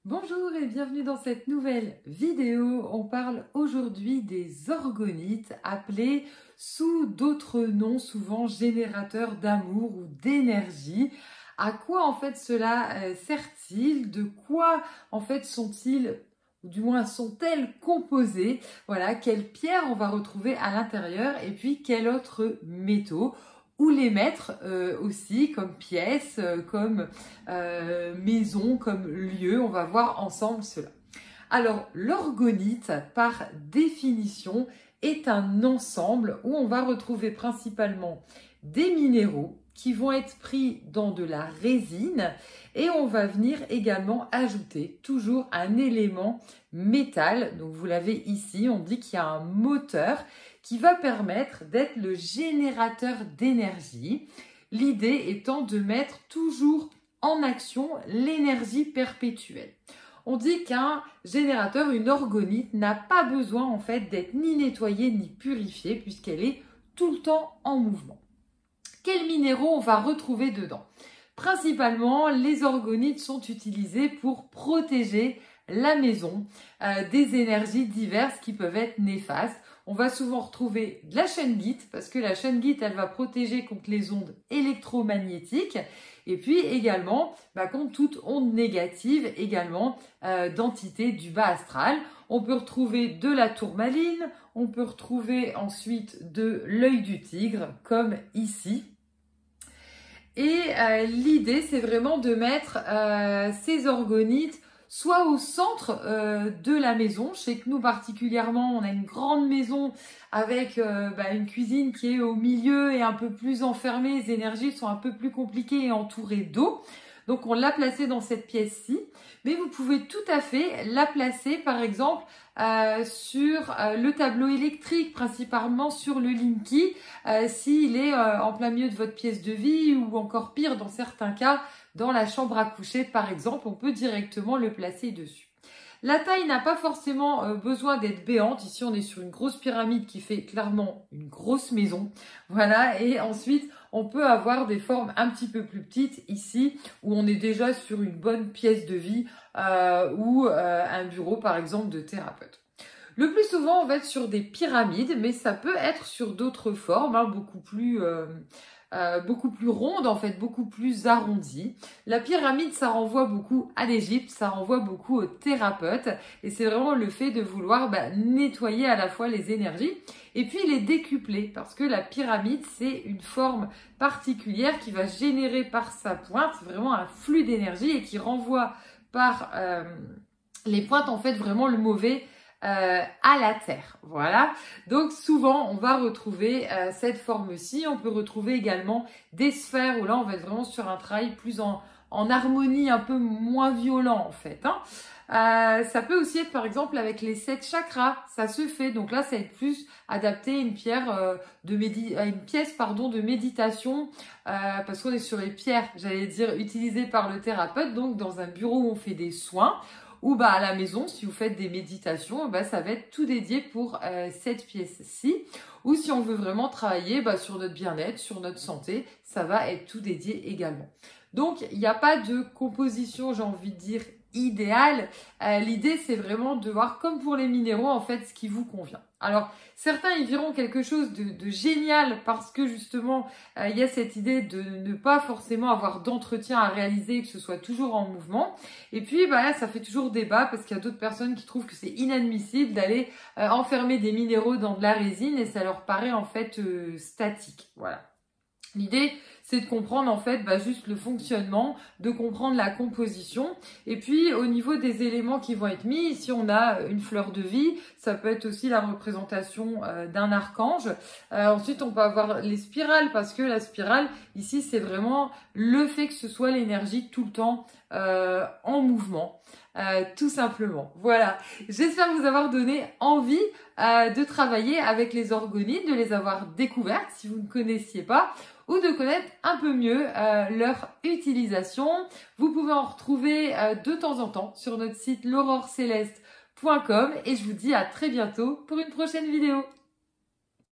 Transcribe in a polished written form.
Bonjour et bienvenue dans cette nouvelle vidéo. On parle aujourd'hui des orgonites, appelés sous d'autres noms, souvent générateurs d'amour ou d'énergie. À quoi en fait cela sert-il? De quoi en fait sont-ils, ou du moins sont-elles composées? Voilà, quelles pierres on va retrouver à l'intérieur et puis quels autres métaux? Où les mettre aussi comme pièces, comme maison, comme lieu. On va voir ensemble cela. Alors, l'orgonite, par définition, est un ensemble où on va retrouver principalement des minéraux qui vont être pris dans de la résine et on va venir également ajouter toujours un élément métal. Donc vous l'avez ici, on dit qu'il y a un moteur qui va permettre d'être le générateur d'énergie. L'idée étant de mettre toujours en action l'énergie perpétuelle. On dit qu'un générateur, une orgonite, n'a pas besoin en fait d'être ni nettoyée ni purifiée puisqu'elle est tout le temps en mouvement. Quels minéraux on va retrouver dedans? Principalement, les orgonites sont utilisés pour protéger la maison des énergies diverses qui peuvent être néfastes. On va souvent retrouver de la shungite parce que la shungite, elle va protéger contre les ondes électromagnétiques et puis également contre toute onde négative également d'entités du bas astral. On peut retrouver de la tourmaline, on peut retrouver ensuite de l'œil du tigre comme ici. Et l'idée, c'est vraiment de mettre ces orgonites soit au centre de la maison. Je sais que nous particulièrement, on a une grande maison avec une cuisine qui est au milieu et un peu plus enfermée. Les énergies sont un peu plus compliquées et entourées d'eau. Donc on l'a placée dans cette pièce-ci. Mais vous pouvez tout à fait la placer par exemple sur le tableau électrique, principalement sur le Linky, s'il est en plein milieu de votre pièce de vie ou encore pire dans certains cas, dans la chambre à coucher par exemple, on peut directement le placer dessus. La taille n'a pas forcément besoin d'être béante. Ici, on est sur une grosse pyramide qui fait clairement une grosse maison. Voilà. Et ensuite, on peut avoir des formes un petit peu plus petites ici, où on est déjà sur une bonne pièce de vie ou un bureau, par exemple, de thérapeute. Le plus souvent, on va être sur des pyramides, mais ça peut être sur d'autres formes, beaucoup plus ronde en fait, beaucoup plus arrondie. La pyramide, ça renvoie beaucoup à l'Égypte, ça renvoie beaucoup aux thérapeutes et c'est vraiment le fait de vouloir nettoyer à la fois les énergies et puis les décupler parce que la pyramide, c'est une forme particulière qui va générer par sa pointe vraiment un flux d'énergie et qui renvoie par les pointes en fait vraiment le mauvais à la terre. Voilà. Donc souvent on va retrouver cette forme-ci. On peut retrouver également des sphères où là on va être vraiment sur un travail plus en harmonie, un peu moins violent en fait. Ça peut aussi être par exemple avec les 7 chakras, ça se fait. Donc là ça va être plus adapté à une pierre une pièce de méditation parce qu'on est sur les pierres, j'allais dire utilisées par le thérapeute. Donc dans un bureau où on fait des soins. Ou à la maison, si vous faites des méditations, ça va être tout dédié pour cette pièce-ci. Ou si on veut vraiment travailler sur notre bien-être, sur notre santé, ça va être tout dédié également. Donc, il n'y a pas de composition, j'ai envie de dire, idéale. L'idée, c'est vraiment de voir, comme pour les minéraux, en fait, ce qui vous convient. Alors, certains y verront quelque chose de génial parce que justement, il y a cette idée de ne pas forcément avoir d'entretien à réaliser, que ce soit toujours en mouvement. Et puis, là, ça fait toujours débat parce qu'il y a d'autres personnes qui trouvent que c'est inadmissible d'aller enfermer des minéraux dans de la résine et ça leur paraît en fait statique. Voilà. L'idée, c'est de comprendre en fait juste le fonctionnement, de comprendre la composition. Et puis au niveau des éléments qui vont être mis, ici on a une fleur de vie, ça peut être aussi la représentation d'un archange. Ensuite on peut avoir les spirales parce que la spirale ici c'est vraiment le fait que ce soit l'énergie tout le temps en mouvement. Tout simplement. Voilà. J'espère vous avoir donné envie de travailler avec les orgonites, de les avoir découvertes si vous ne connaissiez pas, ou de connaître un peu mieux leur utilisation. Vous pouvez en retrouver de temps en temps sur notre site l'aurorecéleste.com et je vous dis à très bientôt pour une prochaine vidéo.